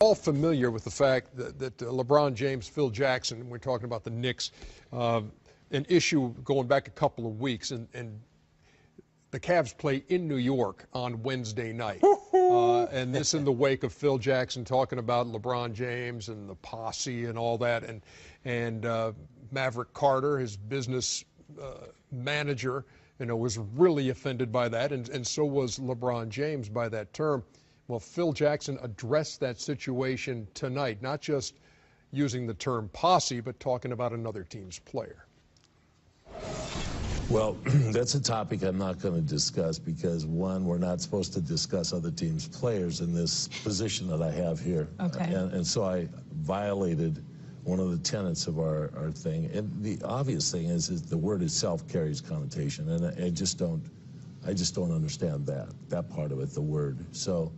All familiar with the fact that LeBron James, Phil Jackson, we're talking about the Knicks, an issue going back a couple of weeks, and the Cavs play in New York on Wednesday night. And this in the wake of Phil Jackson talking about LeBron James and the posse and all that, and Maverick Carter, his business manager, was really offended by that, and so was LeBron James by that term. Well, Phil Jackson addressed that situation tonight, not just using the term posse, but talking about another team's player. Well, that's a topic I'm not going to discuss because, one, we're not supposed to discuss other teams' players in this position that I have here. Okay. And so I violated one of the tenets of our thing. And the obvious thing is the word itself carries connotation, and I just don't understand that part of it, the word. So,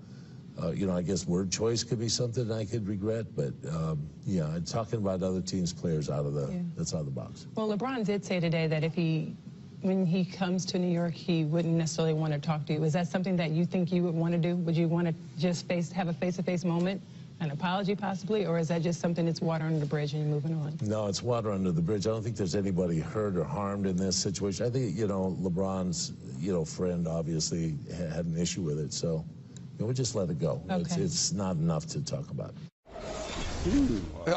I guess word choice could be something I could regret, but yeah, talking about other teams' players that's out of the box. Well, LeBron did say today that when he comes to New York, he wouldn't necessarily want to talk to you. Is that something that you think you would want to do? Would you want to just have a face-to-face moment, an apology possibly, or is that just something that's water under the bridge and you're moving on? No, it's water under the bridge. I don't think there's anybody hurt or harmed in this situation. I think, LeBron's, friend obviously had an issue with it, so we'll just let it go. Okay. It's not enough to talk about.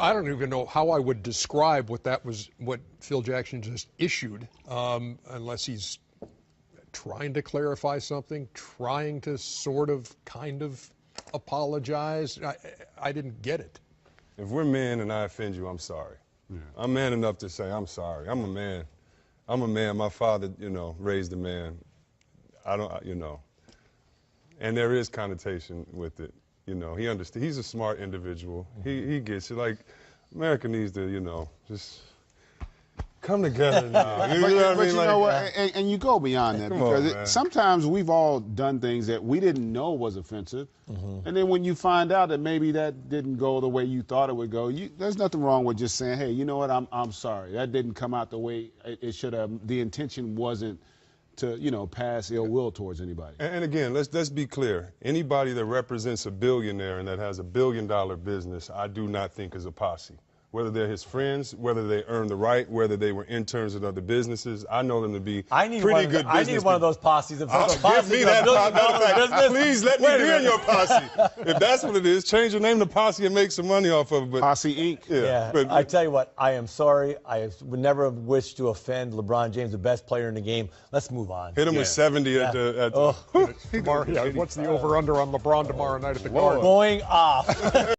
I don't even know how I would describe what Phil Jackson just issued, unless he's trying to clarify something, trying to kind of apologize. I didn't get it. If we're men and I offend you, I'm sorry. Yeah. I'm man enough to say I'm sorry. I'm a man. I'm a man. My father, raised a man. And there is connotation with it. He understands. He's a smart individual. He gets it. Like, America needs to, just come together now. And you go beyond that because sometimes we've all done things that we didn't know was offensive, and then when you find out that maybe that didn't go the way you thought it would go, there's nothing wrong with just saying, hey, you know what, I'm sorry. That didn't come out the way it should have. The intention wasn't to, pass ill will towards anybody. And again, let's be clear. Anybody that represents a billionaire and that has $1 billion business, I do not think is a posse. Whether they're his friends, whether they earned the right, whether they were interns at other businesses, I know them to be pretty good business. I need one of those posses. Give me that posse. Please let me be in your posse. If that's what it is, change your name to Posse and make some money off of it. But Posse Inc. Yeah. But I tell you what, I am sorry. I would never wish to offend LeBron James, the best player in the game. Let's move on. Hit him with 70 at the What's the over-under on LeBron tomorrow night at the Garden? Going off.